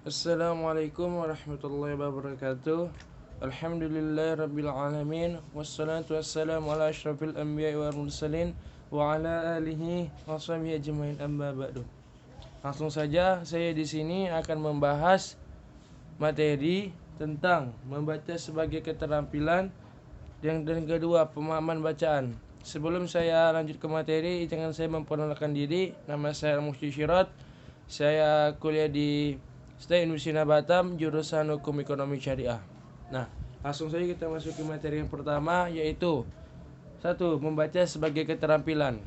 Assalamualaikum warahmatullahi wabarakatuh. Alhamdulillahirabbil alamin wassalatu wassalamu ala asyrafil anbiya'i wal mursalin wa ala alihi washabihi ajmain amma ba'du. Langsung saja saya di sini akan membahas materi tentang membaca sebagai keterampilan dan kedua pemahaman bacaan. Sebelum saya lanjut ke materi, jangan saya memperkenalkan diri. Nama saya Al-Muhyi Syirat. Saya kuliah di STAI Universitas Batam, jurusan Hukum Ekonomi Syariah. Nah, langsung saja kita masuk ke materi yang pertama, yaitu 1. Membaca sebagai keterampilan.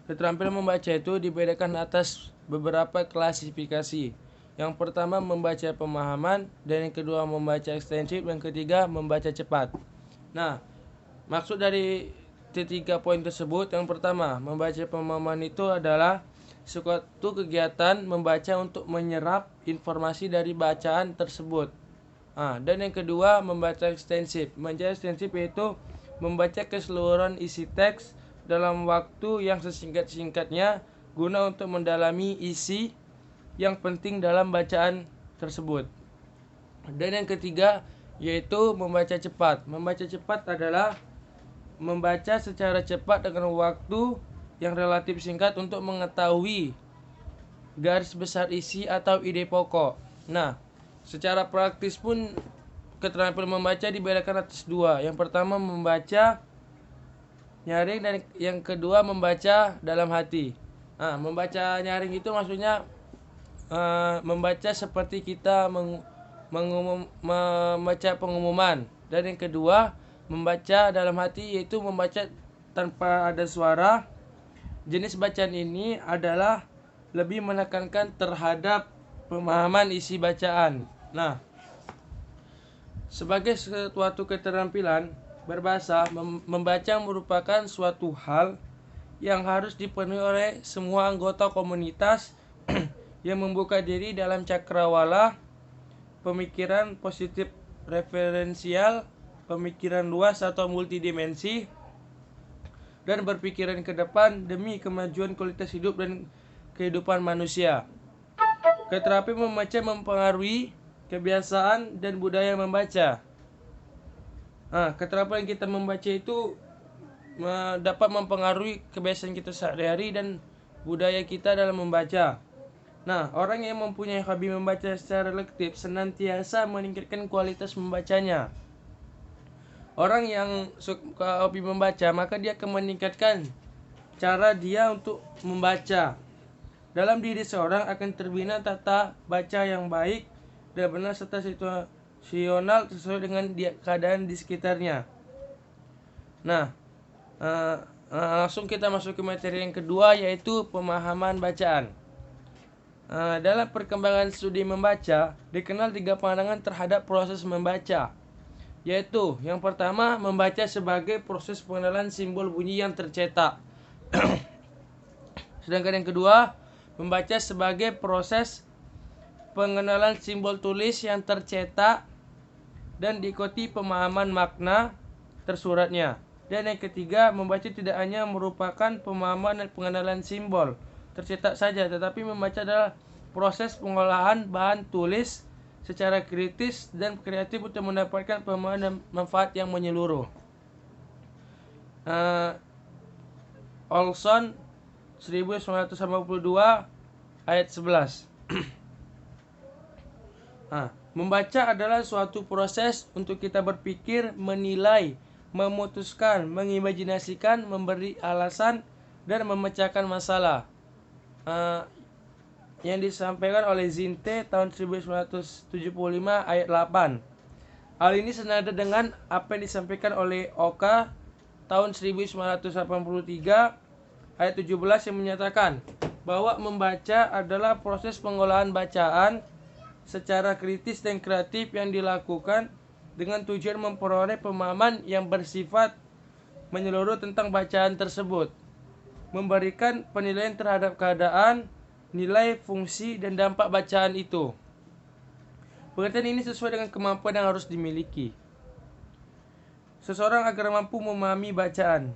Keterampilan membaca itu dibedakan atas beberapa klasifikasi. Yang pertama membaca pemahaman, dan yang kedua membaca ekstensif, dan ketiga membaca cepat. Nah, maksud dari ketiga poin tersebut, yang pertama membaca pemahaman itu adalah suatu kegiatan membaca untuk menyerap informasi dari bacaan tersebut. Dan yang kedua membaca ekstensif. Membaca ekstensif yaitu membaca keseluruhan isi teks dalam waktu yang sesingkat-singkatnya guna untuk mendalami isi yang penting dalam bacaan tersebut. Dan yang ketiga yaitu membaca cepat. Membaca cepat adalah membaca secara cepat dengan waktu yang relatif singkat untuk mengetahui garis besar isi atau ide pokok. Nah, secara praktis pun keterampilan membaca dibedakan atas dua. Yang pertama membaca nyaring, dan yang kedua membaca dalam hati. Membaca nyaring itu maksudnya membaca seperti kita membaca pengumuman. Dan yang kedua membaca dalam hati yaitu membaca tanpa ada suara. Jenis bacaan ini adalah lebih menekankan terhadap pemahaman isi bacaan. Nah, sebagai suatu keterampilan berbahasa, membaca merupakan suatu hal yang harus dipenuhi oleh semua anggota komunitas yang membuka diri dalam cakrawala pemikiran positif referensial, pemikiran luas atau multidimensi, dan berpikiran ke depan demi kemajuan kualitas hidup dan kehidupan manusia. Keterampilan membaca mempengaruhi kebiasaan dan budaya membaca. Keterampilan kita membaca itu dapat mempengaruhi kebiasaan kita sehari-hari dan budaya kita dalam membaca. Nah, orang yang mempunyai hobi membaca secara selektif senantiasa meningkatkan kualitas membacanya. Orang yang suka hobi membaca, maka dia akan meningkatkan cara dia untuk membaca. Dalam diri seorang akan terbina tata baca yang baik dan benar serta situasional sesuai dengan keadaan di sekitarnya. Nah, langsung kita masuk ke materi yang kedua, yaitu pemahaman bacaan. Dalam perkembangan studi membaca, dikenal 3 pandangan terhadap proses membaca, yaitu yang pertama membaca sebagai proses pengenalan simbol bunyi yang tercetak. Sedangkan yang kedua membaca sebagai proses pengenalan simbol tulis yang tercetak dan diikuti pemahaman makna tersuratnya. Dan yang ketiga membaca tidak hanya merupakan pemahaman dan pengenalan simbol tercetak saja, tetapi membaca adalah proses pengolahan bahan tulis secara kritis dan kreatif untuk mendapatkan pemahaman dan manfaat yang menyeluruh. Olson 1982 ayat 11. Membaca adalah suatu proses untuk kita berpikir, menilai, memutuskan, mengimajinasikan, memberi alasan, dan memecahkan masalah. Yang disampaikan oleh Zinte tahun 1975 ayat 8. Hal ini senada dengan apa yang disampaikan oleh Oka tahun 1983 ayat 17 yang menyatakan bahwa membaca adalah proses pengolahan bacaan secara kritis dan kreatif yang dilakukan dengan tujuan memperoleh pemahaman yang bersifat menyeluruh tentang bacaan tersebut, memberikan penilaian terhadap keadaan, nilai, fungsi, dan dampak bacaan itu. Pengertian ini sesuai dengan kemampuan yang harus dimiliki seseorang agar mampu memahami bacaan.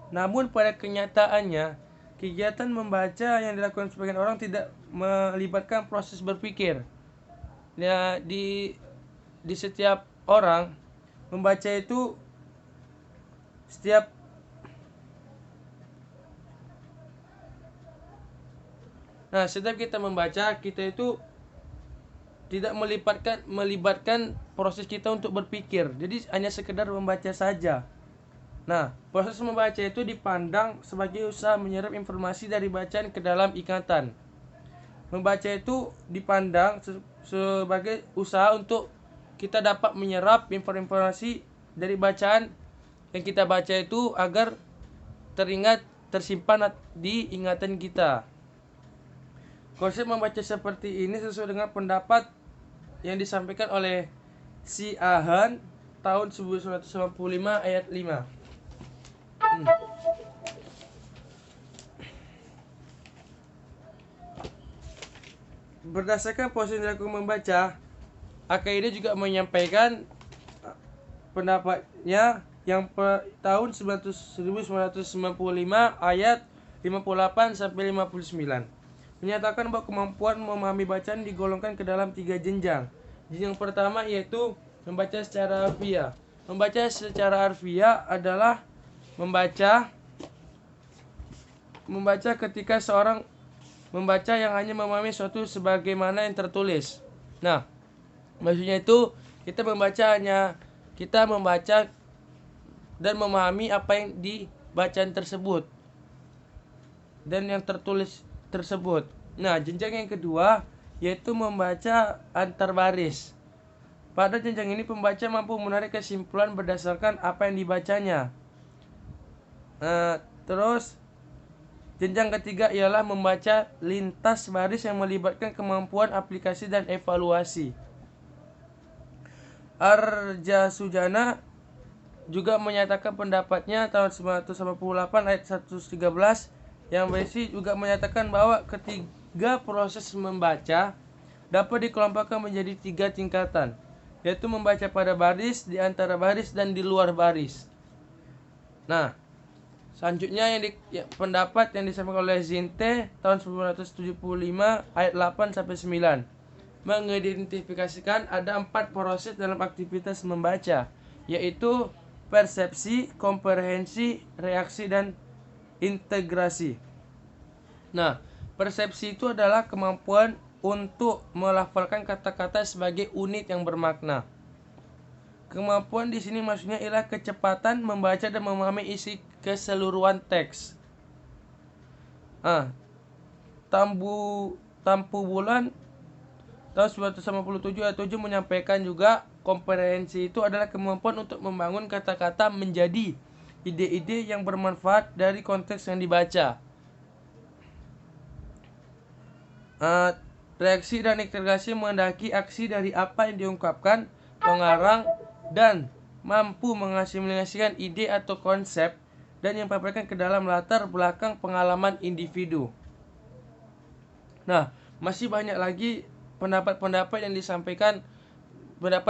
Namun pada kenyataannya, kegiatan membaca yang dilakukan sebagian orang tidak melibatkan proses berpikir. Ya, di setiap orang membaca itu setiap kita membaca, kita itu tidak melibatkan proses kita untuk berpikir. Jadi hanya sekedar membaca saja. Nah, proses membaca itu dipandang sebagai usaha menyerap informasi dari bacaan ke dalam ingatan. Membaca itu dipandang sebagai usaha untuk kita dapat menyerap informasi dari bacaan yang kita baca itu agar tersimpan di ingatan kita. Konsep membaca seperti ini sesuai dengan pendapat yang disampaikan oleh Si Ahan tahun 1995 ayat 5. Berdasarkan proses yang dilakukan membaca, Al-Qaeda juga menyampaikan pendapatnya yang tahun 1995 ayat 58 sampai 59 menyatakan bahwa kemampuan memahami bacaan digolongkan ke dalam 3 jenjang. Jenjang pertama yaitu membaca secara harfiah. Membaca secara harfiah adalah membaca ketika seorang membaca yang hanya memahami suatu sebagaimana yang tertulis. Nah, maksudnya itu kita membaca dan memahami apa yang di bacaan tersebut dan yang tertulis tersebut. Nah, jenjang yang kedua yaitu membaca antar baris. Pada jenjang ini pembaca mampu menarik kesimpulan berdasarkan apa yang dibacanya. Terus jenjang ketiga ialah membaca lintas baris yang melibatkan kemampuan aplikasi dan evaluasi. Arja Sujana juga menyatakan pendapatnya tahun 1998 ayat 113 yang berisi juga menyatakan bahwa ketiga proses membaca dapat dikelompokkan menjadi 3 tingkatan, yaitu membaca pada baris, di antara baris, dan di luar baris. Nah, selanjutnya pendapat yang disampaikan oleh Zinte tahun 1975 ayat 8 sampai 9 mengidentifikasikan ada 4 proses dalam aktivitas membaca, yaitu persepsi, komprehensi, reaksi, dan integrasi. Nah, persepsi itu adalah kemampuan untuk melafalkan kata-kata sebagai unit yang bermakna. Kemampuan di sini maksudnya ialah kecepatan membaca dan memahami isi keseluruhan teks. Tampu Bulan tahun 1997 ayat 7 menyampaikan juga komprehensi itu adalah kemampuan untuk membangun kata-kata menjadi ide-ide yang bermanfaat dari konteks yang dibaca. Reaksi dan integrasi menghendaki aksi dari apa yang diungkapkan pengarang dan mampu mengasimilasikan ide atau konsep dan yang dipaparkan ke dalam latar belakang pengalaman individu. Nah, masih banyak lagi pendapat-pendapat yang disampaikan,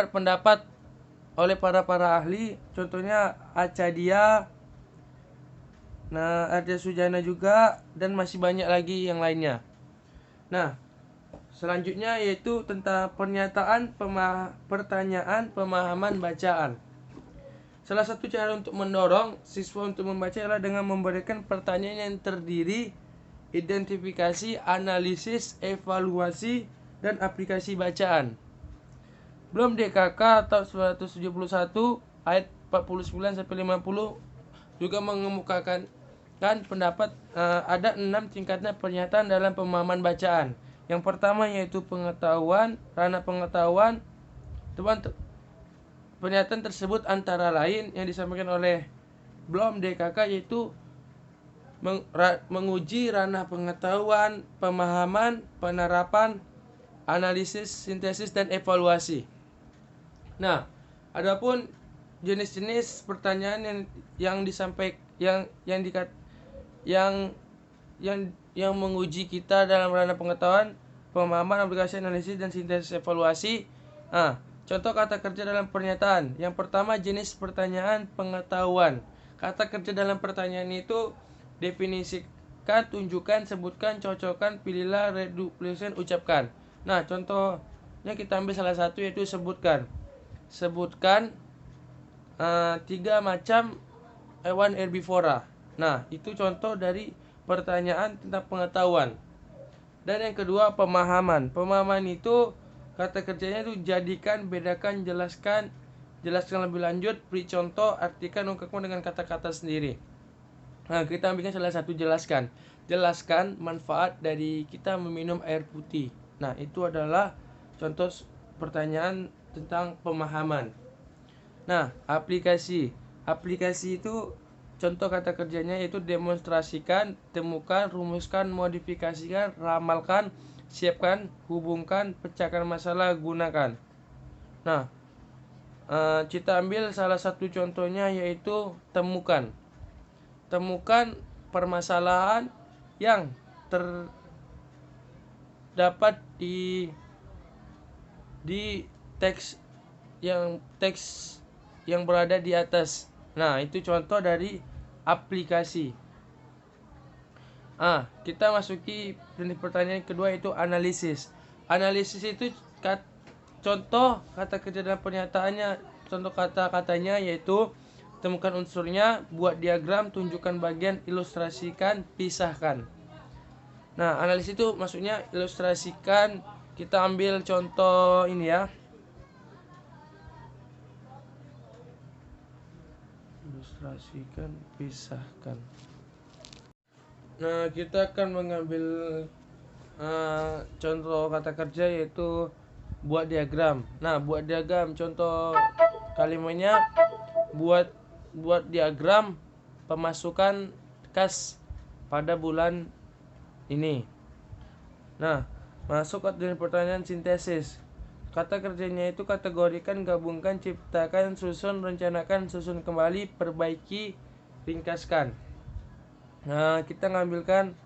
pendapat oleh para ahli, contohnya Acadia, Arja Sujana juga, dan masih banyak lagi yang lainnya. Nah, selanjutnya yaitu tentang pertanyaan pemahaman bacaan. Salah satu cara untuk mendorong siswa untuk membaca adalah dengan memberikan pertanyaan yang terdiri identifikasi, analisis, evaluasi, dan aplikasi bacaan. Belum DKK tahun 1971 ayat 49 sampai 50 juga mengemukakan pendapat ada 6 tingkatan pernyataan dalam pemahaman bacaan. Yang pertama yaitu pengetahuan, ranah pengetahuan. Pernyataan tersebut antara lain yang disampaikan oleh Blom DKK yaitu menguji ranah pengetahuan, pemahaman, penerapan, analisis, sintesis, dan evaluasi. Nah, adapun jenis-jenis pertanyaan yang menguji kita dalam ranah pengetahuan, pemahaman, aplikasi, analisis, dan sintesis, evaluasi. Contoh kata kerja dalam pernyataan. Yang pertama, jenis pertanyaan pengetahuan. Kata kerja dalam pertanyaan itu definisi Kan, tunjukkan, sebutkan, cocokkan, pilihlah, reduplicate, ucapkan. Nah, contohnya kita ambil salah satu yaitu sebutkan. Sebutkan 3 macam hewan herbivora. Nah, itu contoh dari pertanyaan tentang pengetahuan. Dan yang kedua, pemahaman. Pemahaman itu kata kerjanya itu jadikan, bedakan, jelaskan, jelaskan lebih lanjut, beri contoh, artikan, ungkapkan dengan kata-kata sendiri. Nah, kita ambilkan salah satu, jelaskan. Jelaskan manfaat dari kita meminum air putih. Nah, itu adalah contoh pertanyaan tentang pemahaman. Nah, aplikasi. Aplikasi itu contoh kata kerjanya yaitu demonstrasikan, temukan, rumuskan, modifikasikan, ramalkan, siapkan, hubungkan, pecahkan masalah, gunakan. Nah, kita ambil salah satu contohnya yaitu temukan. Temukan permasalahan yang terdapat di teks yang berada di atas. Nah, itu contoh dari aplikasi. Kita masuki pertanyaan kedua yaitu analisis. Analisis itu contoh kata kerja dalam pernyataannya, contoh kata-katanya yaitu temukan unsurnya, buat diagram, tunjukkan bagian, ilustrasikan, pisahkan. Nah, analisis itu maksudnya ilustrasikan. Kita ambil contoh ini ya. Ilustrasikan, pisahkan. Nah, kita akan mengambil contoh kata kerja yaitu buat diagram. Nah, buat diagram, contoh kalimatnya buat diagram pemasukan kas pada bulan ini. Nah, masuk ke pertanyaan sintesis. Kata kerjanya itu kategorikan, gabungkan, ciptakan, susun, rencanakan, susun kembali, perbaiki, ringkaskan. Nah, kita ngambilkan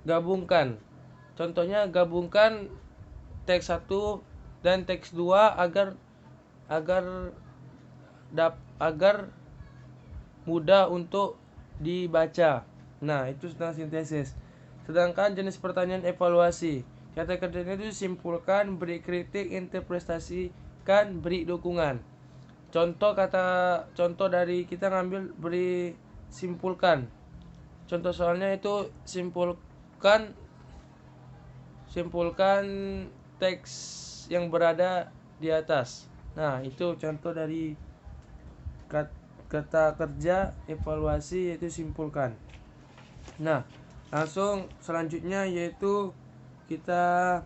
gabungkan. Contohnya gabungkan teks 1 dan teks 2 agar mudah untuk dibaca. Nah, itu tentang sintesis. Sedangkan jenis pertanyaan evaluasi. Kata kerjanya itu simpulkan, beri kritik, interpretasikan, beri dukungan. Contoh dari kita ngambil beri simpulkan. Contoh soalnya itu simpulkan teks yang berada di atas. Nah, itu contoh dari kata kerja evaluasi yaitu simpulkan. Nah, langsung selanjutnya yaitu kita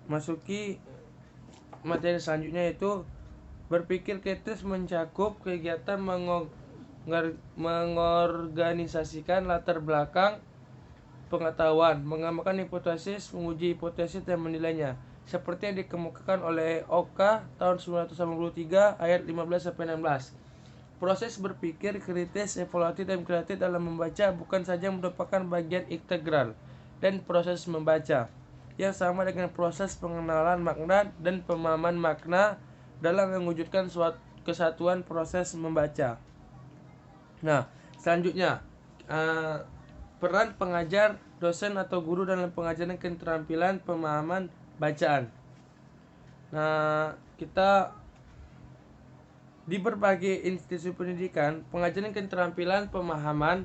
masuki materi selanjutnya yaitu berpikir kritis, mencakup kegiatan mengorganisasikan latar belakang pengetahuan, mengamalkan hipotesis, menguji hipotesis dan menilainya, seperti yang dikemukakan oleh Oka tahun 1983 ayat 15-16. Proses berpikir kritis, evaluatif, dan kreatif dalam membaca bukan saja merupakan bagian integral dan proses membaca, yang sama dengan proses pengenalan makna dan pemahaman makna dalam mewujudkan suatu kesatuan proses membaca. Nah, selanjutnya peran pengajar, dosen atau guru dalam pengajaran keterampilan pemahaman bacaan. Nah, kita di berbagai institusi pendidikan, pengajaran keterampilan pemahaman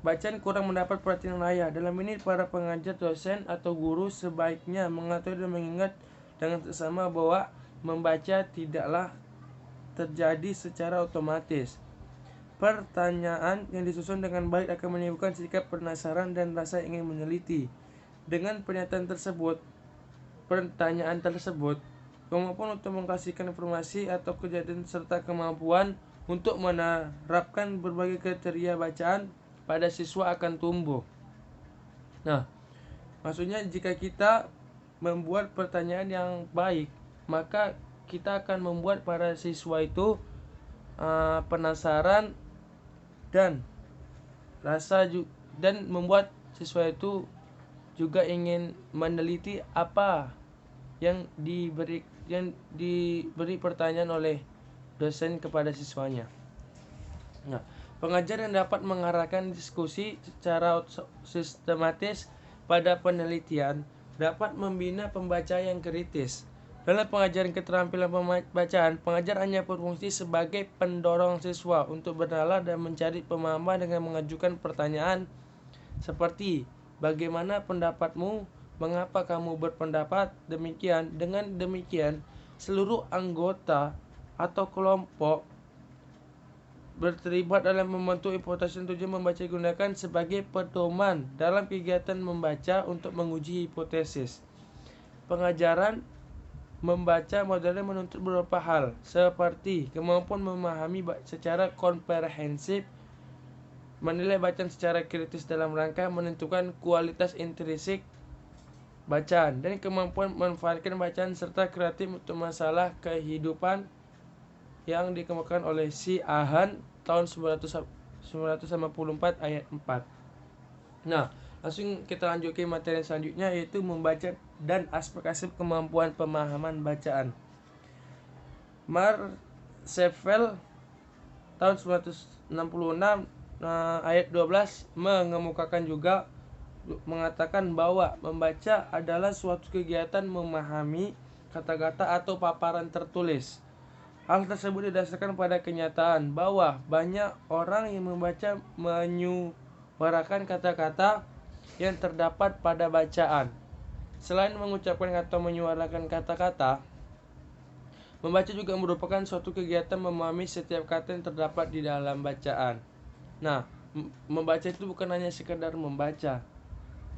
bacaan kurang mendapat perhatian layak. Dalam ini, para pengajar, dosen, atau guru sebaiknya mengetahui dan mengingat dengan seksama bahwa membaca tidaklah terjadi secara otomatis. Pertanyaan yang disusun dengan baik akan menimbulkan sikap penasaran dan rasa ingin meneliti. Dengan pertanyaan tersebut, kemampuan untuk mengkasihkan informasi atau kejadian serta kemampuan untuk menerapkan berbagai kriteria bacaan pada siswa akan tumbuh. Nah, maksudnya jika kita membuat pertanyaan yang baik, maka kita akan membuat para siswa itu penasaran dan membuat siswa itu juga ingin meneliti apa yang diberi pertanyaan oleh dosen kepada siswanya. Nah, pengajar yang dapat mengarahkan diskusi secara sistematis pada penelitian dapat membina pembaca yang kritis. Dalam pengajaran keterampilan pembacaan, pengajar hanya berfungsi sebagai pendorong siswa untuk bernalar dan mencari pemahaman dengan mengajukan pertanyaan seperti, bagaimana pendapatmu? Mengapa kamu berpendapat demikian? Dengan demikian, seluruh anggota atau kelompok berterlibat dalam membentuk hipotesis tujuan membaca digunakan sebagai pedoman dalam kegiatan membaca untuk menguji hipotesis. Pengajaran membaca modern menuntut beberapa hal, seperti kemampuan memahami secara komprehensif, menilai bacaan secara kritis dalam rangka menentukan kualitas intrinsik bacaan, dan kemampuan memanfaatkan bacaan serta kreatif untuk masalah kehidupan yang dikemukakan oleh Si Ahan tahun 1954 ayat 4. Nah, langsung kita lanjut ke materi selanjutnya, yaitu membaca dan aspek-aspek kemampuan pemahaman bacaan. Marshall tahun 1966 ayat 12 mengemukakan juga mengatakan bahwa membaca adalah suatu kegiatan memahami kata-kata atau paparan tertulis. Hal tersebut didasarkan pada kenyataan bahwa banyak orang yang membaca menyuarakan kata-kata yang terdapat pada bacaan. Selain mengucapkan atau menyuarakan kata-kata, membaca juga merupakan suatu kegiatan memahami setiap kata yang terdapat di dalam bacaan. Nah, membaca itu bukan hanya sekedar membaca.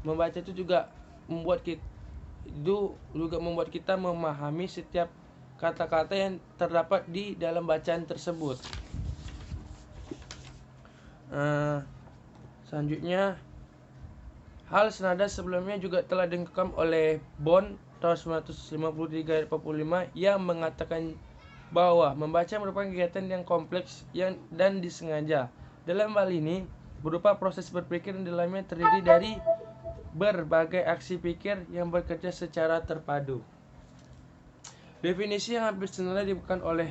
Membaca itu juga membuat kita memahami setiap kata-kata yang terdapat di dalam bacaan tersebut. Selanjutnya, hal senada sebelumnya juga telah dikatakan oleh Bond tahun 1953 ayat 45 yang mengatakan bahwa membaca merupakan kegiatan yang kompleks dan disengaja. Dalam hal ini, berupa proses berpikir yang dalamnya terdiri dari berbagai aksi pikir yang bekerja secara terpadu. Definisi yang hampir senada diberikan oleh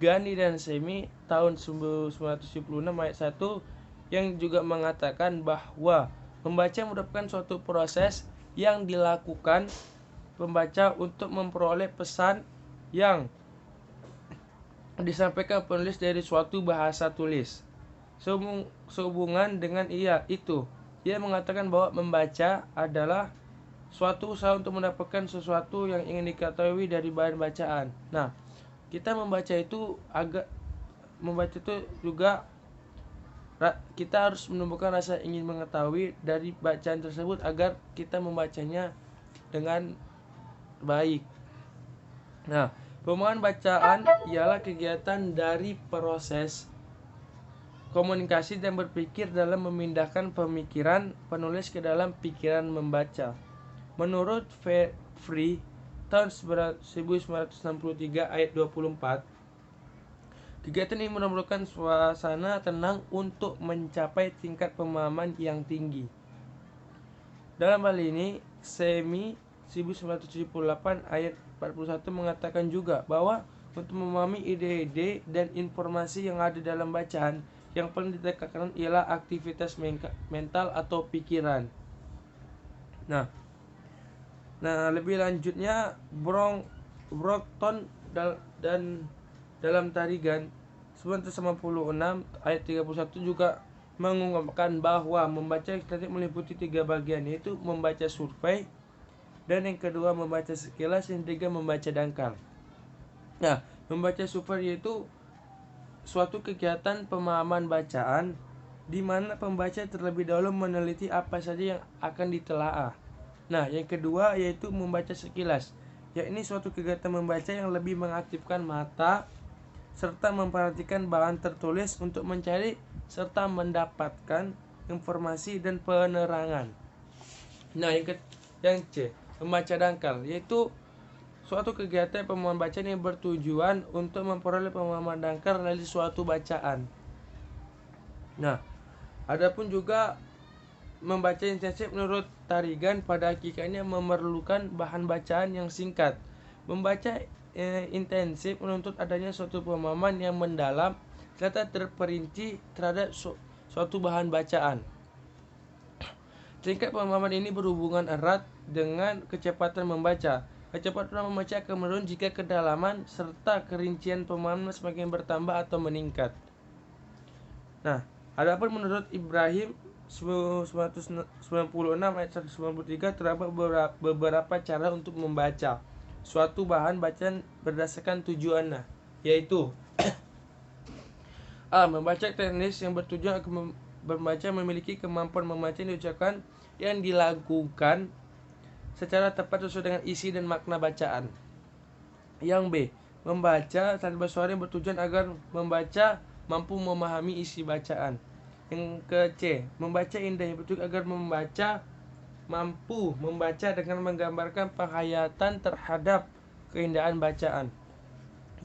Ghani dan Semi tahun 1976 ayat 1 yang juga mengatakan bahwa membaca merupakan suatu proses yang dilakukan pembaca untuk memperoleh pesan yang disampaikan penulis dari suatu bahasa tulis. Sehubungan dengan itu, ia mengatakan bahwa membaca adalah suatu usaha untuk mendapatkan sesuatu yang ingin diketahui dari bahan bacaan. Nah, kita membaca itu juga kita harus menumbuhkan rasa ingin mengetahui dari bacaan tersebut agar kita membacanya dengan baik. Nah, pemahaman bacaan ialah kegiatan dari proses komunikasi dan berpikir dalam memindahkan pemikiran penulis ke dalam pikiran membaca. Menurut Free tahun 1963 ayat 24, kegiatan ini memerlukan suasana tenang untuk mencapai tingkat pemahaman yang tinggi. Dalam hal ini, Semi 1978 ayat 41 mengatakan juga bahwa untuk memahami ide-ide dan informasi yang ada dalam bacaan, yang paling ditekankan ialah aktivitas mental atau pikiran. Nah, lebih lanjutnya Brockton dan dalam Tarigan 1996 ayat 31 juga mengungkapkan bahwa membaca ekstratif meliputi 3 bagian, yaitu membaca survei, dan yang kedua membaca sekilas, yang ketiga membaca dangkal. Nah, membaca survei yaitu suatu kegiatan pemahaman bacaan di mana pembaca terlebih dahulu meneliti apa saja yang akan ditelaah. Nah, yang kedua yaitu membaca sekilas, yakni suatu kegiatan membaca yang lebih mengaktifkan mata serta memperhatikan bahan tertulis untuk mencari serta mendapatkan informasi dan penerangan. Nah, yang C, membaca dangkal, yaitu suatu kegiatan pemahaman bacaan yang bertujuan untuk memperoleh pemahaman dangkal dari suatu bacaan. Nah, adapun juga membaca intensif menurut Tarigan pada hakikatnya memerlukan bahan bacaan yang singkat. Membaca intensif menuntut adanya suatu pemahaman yang mendalam serta terperinci terhadap suatu bahan bacaan. Tingkat pemahaman ini berhubungan erat dengan kecepatan membaca. Kecepatan membaca akan menurun jika kedalaman serta kerincian pemahaman semakin bertambah atau meningkat. Nah, adapun menurut Ibrahim 996 ayat 193 terdapat beberapa cara untuk membaca suatu bahan bacaan berdasarkan tujuannya, yaitu A. Membaca teknis yang bertujuan akan membaca memiliki kemampuan membaca yang diucapkan yang dilakukan secara tepat sesuai dengan isi dan makna bacaan. Yang B. Membaca tanpa suara yang bertujuan agar membaca mampu memahami isi bacaan. Yang ke C. Membaca indah yang bertujuan agar membaca mampu membaca dengan menggambarkan penghayatan terhadap keindahan bacaan.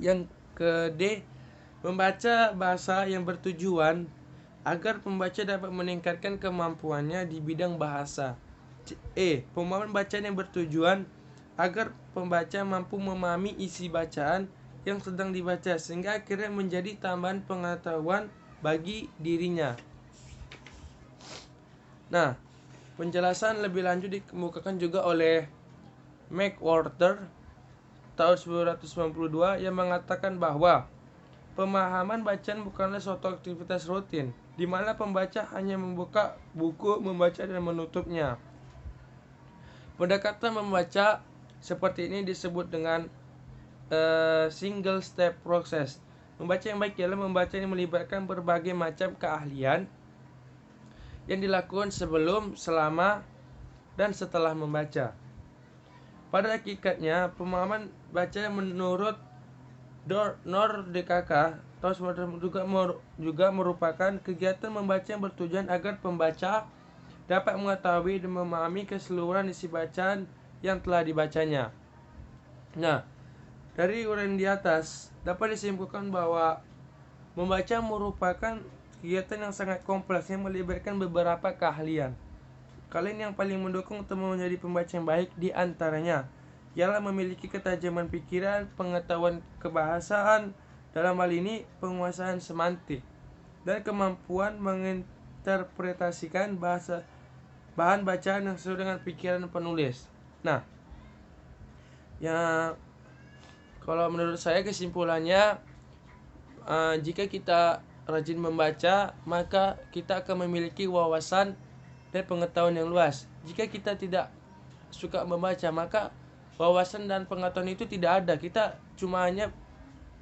Yang ke D. Membaca bahasa yang bertujuan agar pembaca dapat meningkatkan kemampuannya di bidang bahasa. Pemahaman bacaan yang bertujuan agar pembaca mampu memahami isi bacaan yang sedang dibaca sehingga akhirnya menjadi tambahan pengetahuan bagi dirinya. Nah, penjelasan lebih lanjut dikemukakan juga oleh McWhorter tahun 1992 yang mengatakan bahwa pemahaman bacaan bukanlah suatu aktivitas rutin, di mana pembaca hanya membuka buku, membaca dan menutupnya. Pendekatan membaca seperti ini disebut dengan single step process. Membaca yang baik ialah membaca yang melibatkan berbagai macam keahlian yang dilakukan sebelum, selama, dan setelah membaca. Pada hakikatnya, pemahaman baca menurut Nordkaka tahun 1990 juga merupakan kegiatan membaca yang bertujuan agar pembaca dapat mengetahui dan memahami keseluruhan isi bacaan yang telah dibacanya. Nah, dari uraian di atas dapat disimpulkan bahwa membaca merupakan kegiatan yang sangat kompleks yang melibatkan beberapa keahlian. Kalian yang paling mendukung untuk menjadi pembaca yang baik di antaranya ialah memiliki ketajaman pikiran, pengetahuan kebahasaan, dalam hal ini penguasaan semantik, dan kemampuan menginterpretasikan bahan bacaan yang sesuai dengan pikiran penulis. Nah, ya kalau menurut saya kesimpulannya, jika kita rajin membaca, maka kita akan memiliki wawasan dan pengetahuan yang luas. Jika kita tidak suka membaca, maka wawasan dan pengetahuan itu tidak ada. Kita cuma hanya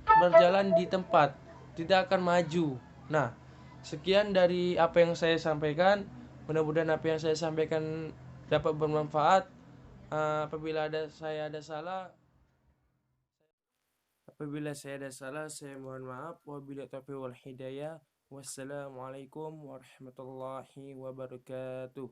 berjalan di tempat, tidak akan maju. Nah, sekian dari apa yang saya sampaikan. Mudah-mudahan apa yang saya sampaikan dapat bermanfaat. Apabila saya ada salah, saya mohon maaf. Wabillahi taufiq wal hidayah. Wassalamualaikum warahmatullahi wabarakatuh.